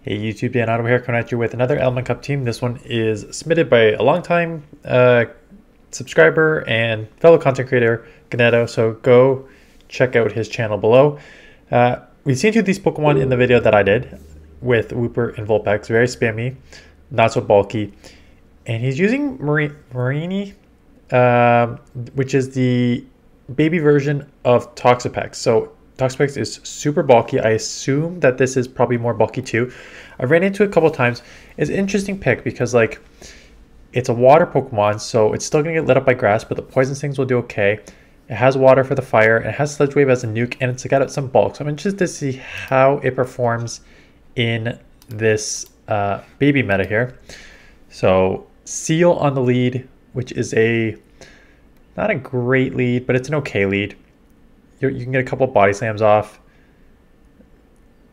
Hey YouTube, Dan Ottawa here, coming at you with another Element Cup team. This one is submitted by a longtime subscriber and fellow content creator, Ganetto, so go check out his channel below. We've seen two of these Pokemon in the video that I did with Wooper and Vulpix, very spammy, not so bulky. And he's using Mareanie, which is the baby version of toxapex. So toxapex is super bulky. I assume that this is probably more bulky too. I've ran into it a couple times. It's an interesting pick because like it's a water Pokemon, so it's still gonna get lit up by grass, but the poison stings will do okay. It has water for the fire, and it has Sledge Wave as a nuke, and it's got some bulk. So I'm interested to see how it performs in this baby meta here. So Seal on the lead, which is not a great lead, but it's an okay lead. You can get a couple body slams off.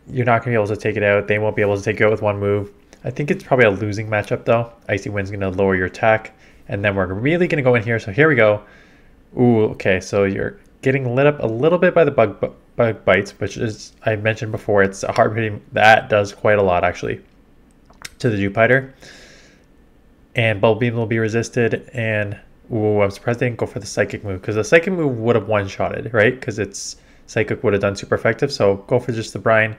You're not going to be able to take it out. They won't be able to take you out with one move. I think it's probably a losing matchup though. Icy Wind's going to lower your attack. And then we're really going to go in here. So here we go. Ooh, okay. So you're getting lit up a little bit by the bug bites, which is, I mentioned before, it's a hard hitting. That does quite a lot actually to the Jupiter. And Bubble Beam will be resisted. And ooh, I'm surprised they didn't go for the Psychic move, because the Psychic move would have one-shotted, right? Because it's Psychic would have done super effective. So go for just the Brine.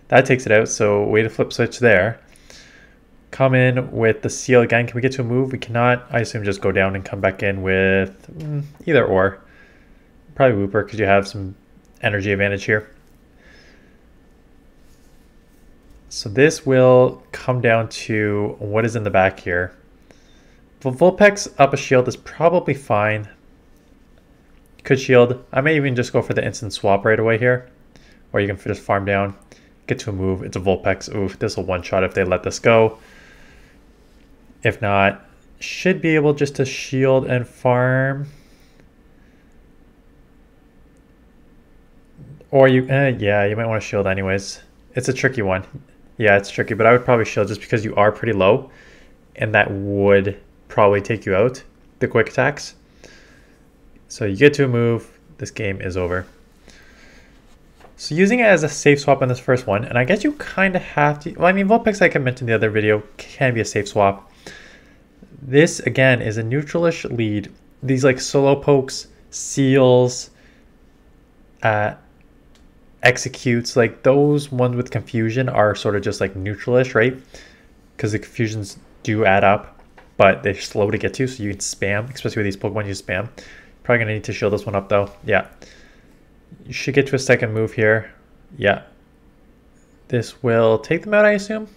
That takes it out. So way to flip switch there. Come in with the Seal again. Can we get to a move? We cannot. I assume just go down and come back in with either or. Probably Wooper, because you have some energy advantage here. So this will come down to what is in the back here. Vulpix up a shield is probably fine. Could shield. I may even just go for the instant swap right away here. Or you can just farm down. Get to a move. It's a Vulpix. Oof, this will one-shot if they let this go. If not, should be able just to shield and farm. Or you, yeah, you might want to shield anyways. It's a tricky one. Yeah, it's tricky, but I would probably shield just because you are pretty low. And that would probably take you out, the quick attacks. So you get to a move, this game is over. So using it as a safe swap on this first one, and I guess you kind of have to, well, I mean, Vulpix, like I mentioned in the other video, can be a safe swap. This, again, is a neutralish lead. These like solo pokes, seals, executes, like those ones with confusion are sort of just like neutralish, right? Because the confusions do add up, but they're slow to get to, so you can spam, especially with these Pokemon you spam. Probably gonna need to shield this one up though. Yeah. You should get to a second move here. Yeah. This will take them out, I assume.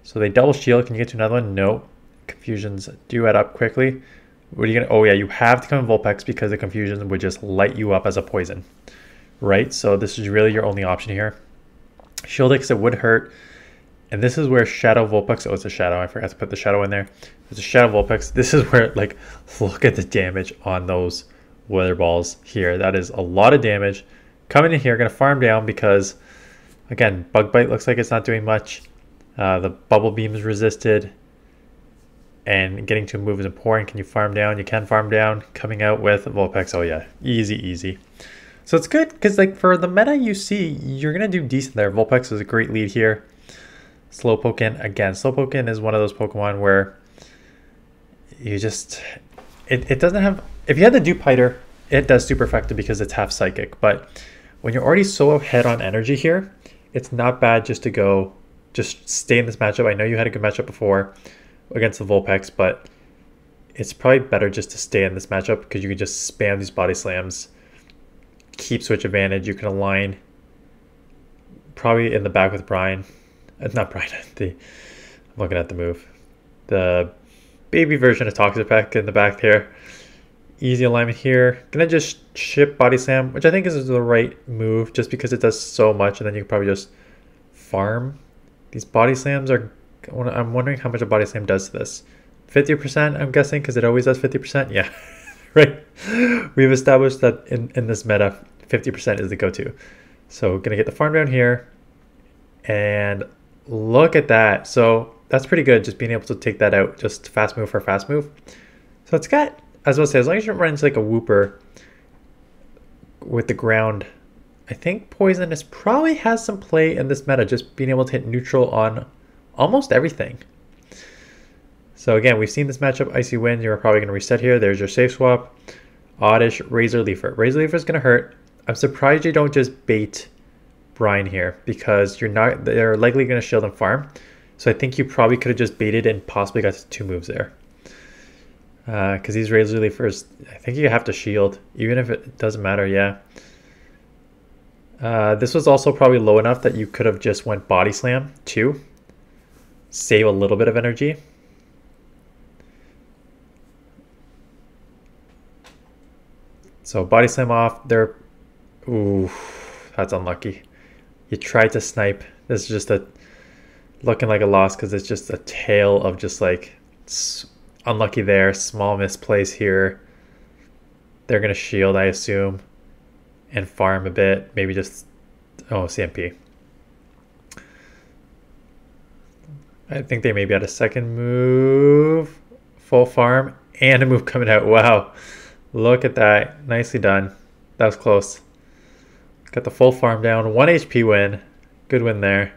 So they double shield. Can you get to another one? No. Confusions do add up quickly. What are you gonna, oh yeah, you have to come in Vulpix because the confusion would just light you up as a poison. Right? So this is really your only option here. Shield it because it would hurt. And this is where Shadow Vulpix, oh, it's a Shadow. I forgot to put the Shadow in there. It's a Shadow Vulpix. This is where, like, look at the damage on those Weather Balls here. That is a lot of damage. Coming in here, going to farm down because, again, Bug Bite looks like it's not doing much. The Bubble Beam is resisted. And getting to a move is important. Can you farm down? You can farm down. Coming out with Vulpix. Oh, yeah. Easy, easy. So it's good because, like, for the meta you see, you're going to do decent there. Vulpix is a great lead here. Slowpoke again. Slowpoke is one of those Pokemon where you just, it doesn't have, if you had the Jupiter, it does super effective because it's half psychic. But when you're already so ahead on energy here, it's not bad just to go, just stay in this matchup. I know you had a good matchup before against the Vulpix, but it's probably better just to stay in this matchup because you can just spam these body slams, keep switch advantage. You can align probably in the back with Brian. Not Brian, I'm looking at the move. The baby version of Toxapex in the back there. Easy alignment here. Gonna just ship Body Slam, which I think is the right move just because it does so much, and then you can probably just farm. These Body Slams are, I'm wondering how much a Body Slam does to this. 50%, I'm guessing, because it always does 50%. Yeah, right. We've established that in this meta, 50% is the go-to. So gonna get the farm down here. And look at that. So that's pretty good, just being able to take that out, just fast move for fast move. So it's got, as I was saying, as long as you don't run into like a Wooper with the ground I think Poisonous probably has some play in this meta, just being able to hit neutral on almost everything. So again, we've seen this matchup, Icy Wind. You're probably going to reset here. There's your safe swap. Oddish, Razor Leafer. Razor Leafer is going to hurt. I'm surprised you don't just bait Brine here, because they're likely going to shield and farm. So I think you probably could have just baited and possibly got 2 moves there. Because these Razor Leafers, I think you have to shield, even if it doesn't matter, yeah. This was also probably low enough that you could have just went Body Slam too. Save a little bit of energy. So Body Slam off. There. Ooh, that's unlucky. You tried to snipe. This is just looking like a loss because it's just a tale of just like unlucky there. Small misplays here. They're going to shield, I assume, and farm a bit. Maybe just, oh, CMP. I think they maybe had a second move. Full farm and a move coming out. Wow. Look at that. Nicely done. That was close. Got the full farm down. 1 HP win. Good win there.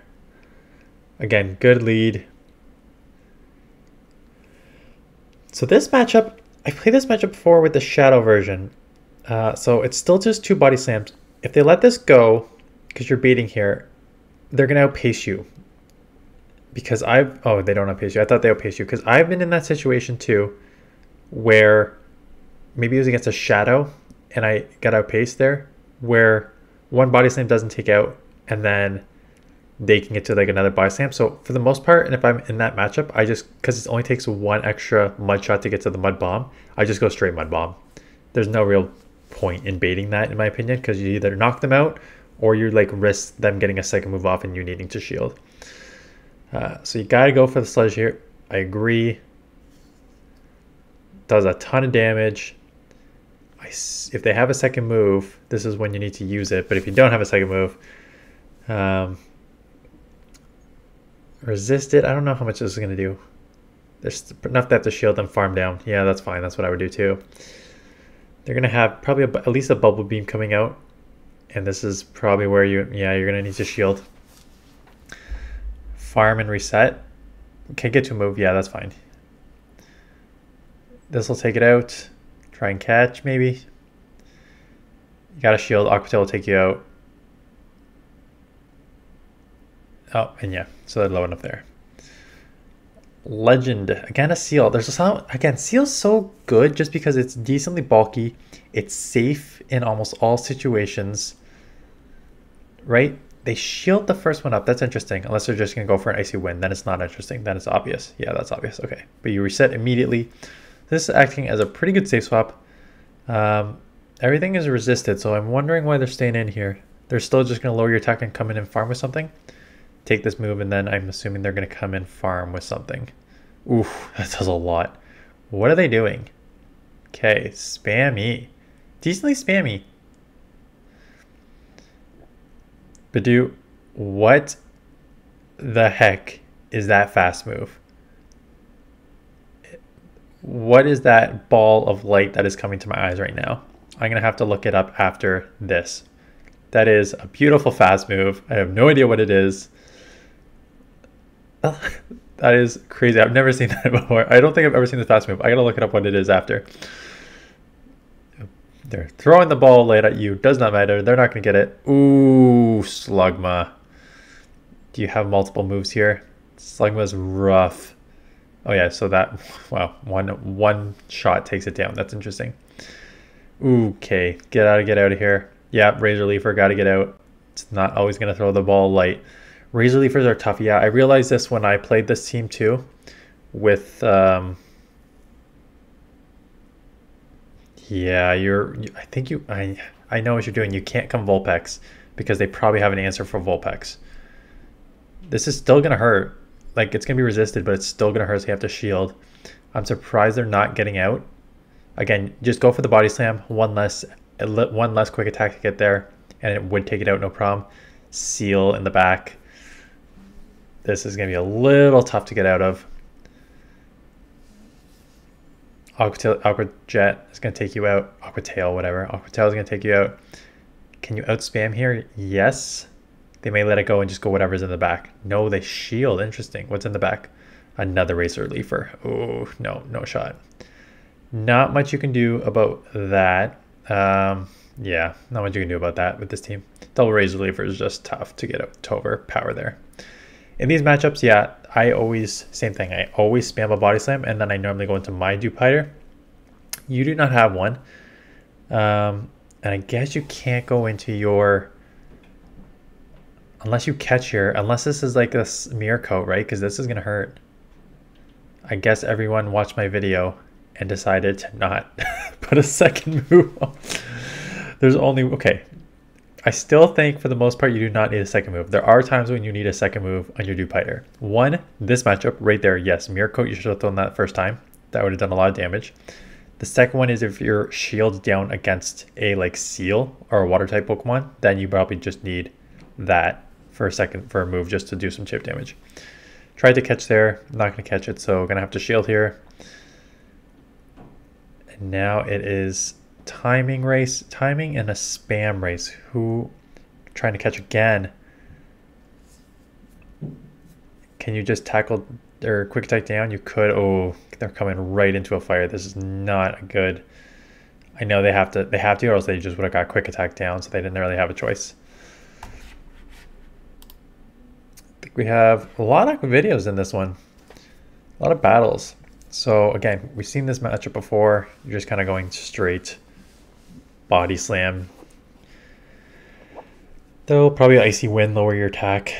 Again, good lead. So this matchup, I played this matchup before with the Shadow version. So it's still just 2 Body Slams. If they let this go, because you're baiting here, they're going to outpace you. Because oh, they don't outpace you. I thought they outpace you. Because I've been in that situation too, where maybe it was against a Shadow and I got outpaced there, where 1 Body Slam doesn't take out and then they can get to like another Body Slam. So for the most part, and if I'm in that matchup, I just, because it only takes 1 extra Mud Shot to get to the Mud Bomb, I just go straight Mud Bomb. There's no real point in baiting that, in my opinion, because you either knock them out or you like risk them getting a second move off and you needing to shield. So you gotta go for the Sludge here. I agree. Does a ton of damage. If they have a second move, this is when you need to use it. But if you don't have a second move, resist it. I don't know how much this is going to do. There's enough to have to shield them, farm down. Yeah, that's fine. That's what I would do too. They're going to have probably at least a Bubble Beam coming out. And this is probably where you're going to need to shield. Farm and reset. Can't get to a move. Yeah, that's fine. This will take it out. Try and catch, maybe. You got to shield. Aqua Tail will take you out. Oh, and yeah, so they're low enough there. Legend. Again, a Seal. There's a sound. Again, Seal's so good just because it's decently bulky. It's safe in almost all situations. Right? They shield the first one up. That's interesting. Unless they're just going to go for an Icy Wind. Then it's not interesting. Then it's obvious. Yeah, that's obvious. Okay. But you reset immediately. This is acting as a pretty good safe swap. Everything is resisted, so I'm wondering why they're staying in here. They're still just going to lower your attack and come in and farm with something. Take this move, and then I'm assuming they're going to come in farm with something. Oof, that does a lot. What are they doing? Okay, spammy. Decently spammy. Badoo, what the heck is that fast move? What is that ball of light that is coming to my eyes right now? I'm going to have to look it up after this. That is a beautiful fast move. I have no idea what it is. That is crazy. I've never seen that before. I don't think I've ever seen this fast move. I got to look it up what it is after. They're throwing the ball light at you. Does not matter. They're not going to get it. Ooh, Slugma. Do you have multiple moves here? Slugma's rough. Oh yeah, so that, wow, one shot takes it down. That's interesting. Okay, get out of here. Yeah, Razor Leafer, got to get out. It's not always going to throw the ball light. Razor Leafers are tough. Yeah, I realized this when I played this team too. With, yeah, I know what you're doing. You can't come Vulpix because they probably have an answer for Vulpix. This is still going to hurt. Like, it's going to be resisted, but it's still going to hurt, so you have to shield. I'm surprised they're not getting out. Again, just go for the Body Slam. One less quick attack to get there, and it would take it out, no problem. Seal in the back. This is going to be a little tough to get out of. Aqua Jet is going to take you out. Aqua Tail, whatever. Aqua Tail is going to take you out. Can you outspam here? Yes. They may let it go and just go whatever's in the back. No, they shield. Interesting. What's in the back? Another racer leafer. Oh, no, no shot. Not much you can do about that. Yeah, not much you can do about that with this team. Double razor leafer is just tough to get to overpower there. In these matchups, yeah, I always, same thing. I always spam a body slam, and then I normally go into my dupe hider. You do not have one. And I guess you can't go into your, unless you catch here, unless this is like a mirror coat, right? Because this is going to hurt. I guess everyone watched my video and decided to not put a second move on. There's only, okay. I still think for the most part, you do not need a second move. There are times when you need a second move on your dupe hider. One, this matchup right there. Yes, mirror coat, you should have thrown that first time. That would have done a lot of damage. The second one is if you're shield down against a like seal or a water type Pokemon, then you probably just need that for a move just to do some chip damage. Tried to catch there, not going to catch it, so going to have to shield here. And now it is timing and a spam race. Who trying to catch again? Can you just tackle or quick attack down? You could. Oh, they're coming right into a fire. This is not good. I know they have to, or else they just would have got quick attack down, so they didn't really have a choice. I think we have a lot of videos in this one. A lot of battles. So again, we've seen this matchup before. You're just kind of going straight body slam. Though probably icy wind, lower your attack.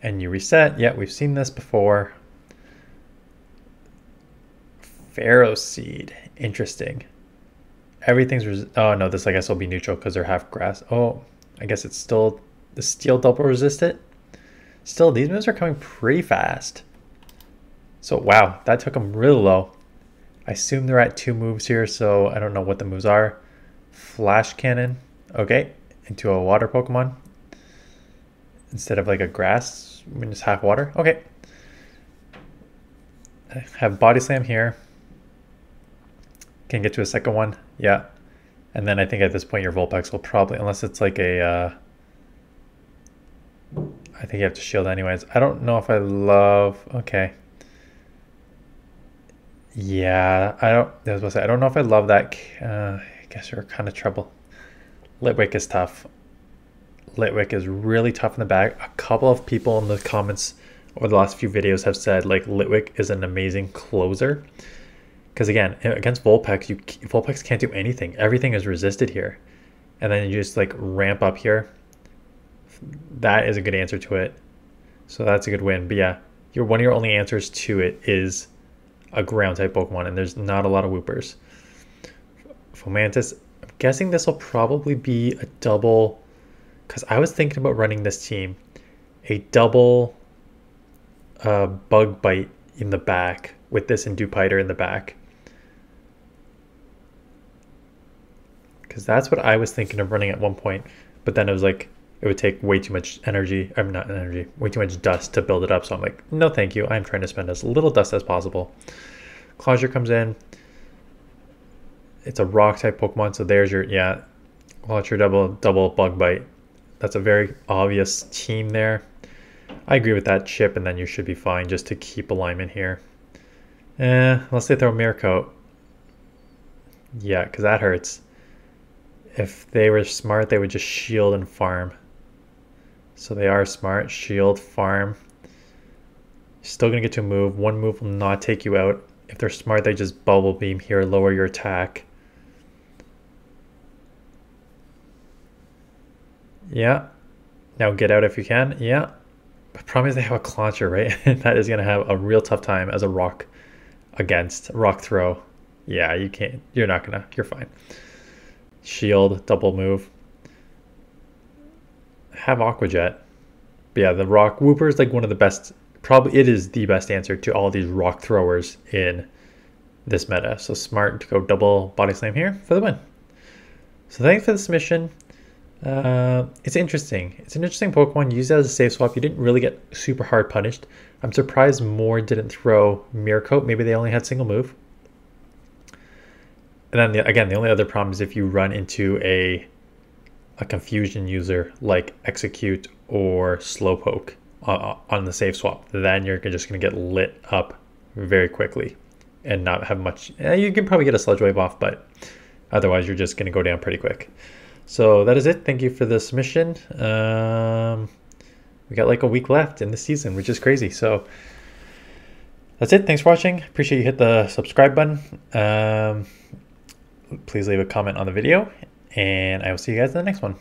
And you reset. Yeah, we've seen this before. Pharaoh Seed. Interesting. Everything's... oh, no, this I guess will be neutral because they're half grass. Oh, I guess it's still... the steel double resist it. Still, these moves are coming pretty fast. So, wow, that took them really low. I assume they're at 2 moves here, so I don't know what the moves are. Flash Cannon. Okay, into a water Pokemon. Instead of like a grass, when it's half water. Okay. I have Body Slam here. Can get to a second one. Yeah. And then I think at this point your Vulpix will probably, unless it's like a... I think you have to shield anyways. I don't know if I love... okay. Yeah, I don't know if I love that. I guess you're kind of trouble. Litwick is tough. Litwick is really tough in the back. A couple of people in the comments over the last few videos have said like Litwick is an amazing closer. Because again, against Vulpix, Vulpix can't do anything. Everything is resisted here. And then you just like ramp up here. That is a good answer to it. So that's a good win. But yeah, one of your only answers to it is a ground type Pokemon, and there's not a lot of Woopers. Fomantis, I'm guessing this will probably be a double, because I was thinking about running this team, a double bug bite in the back with this and Dupiter in the back. Because that's what I was thinking of running at one point, but then it was like, it would take way too much energy, way too much dust to build it up. So I'm like, no, thank you. I'm trying to spend as little dust as possible. Closure comes in. It's a rock type Pokemon. So there's your, yeah, Closure double bug bite. That's a very obvious team there. I agree with that chip, and then you should be fine just to keep alignment here. Unless they throw Mirror Coat. Yeah, because that hurts. If they were smart, they would just shield and farm. So they are smart. Shield, farm. Still going to get to a move. One move will not take you out. If they're smart, they just Bubble Beam here, lower your attack. Yeah. Now get out if you can. Yeah. But problem is they have a Clauncher, right? That is going to have a real tough time as a rock against rock throw. Yeah, you can't. You're not going to. You're fine. Shield, double move. Have Aqua Jet. But yeah, the rock Wooper is like one of the best, probably it is the best answer to all these rock throwers in this meta. So smart to go double body slam here for the win. So thanks for this mission. It's interesting. It's an interesting Pokemon. Use it as a safe swap. You didn't really get super hard punished. I'm surprised more didn't throw Mirror Coat. Maybe they only had single move. And then again, the only other problem is if you run into a a confusion user like execute or slowpoke on the save swap, then you're just going to get lit up very quickly and not have much. You can probably get a sludge wave off, but otherwise you're just going to go down pretty quick. So that is it. Thank you for the submission. We got like a week left in the season, which is crazy. So that's it. Thanks for watching. Appreciate you hit the subscribe button. Please leave a comment on the video, and I will see you guys in the next one.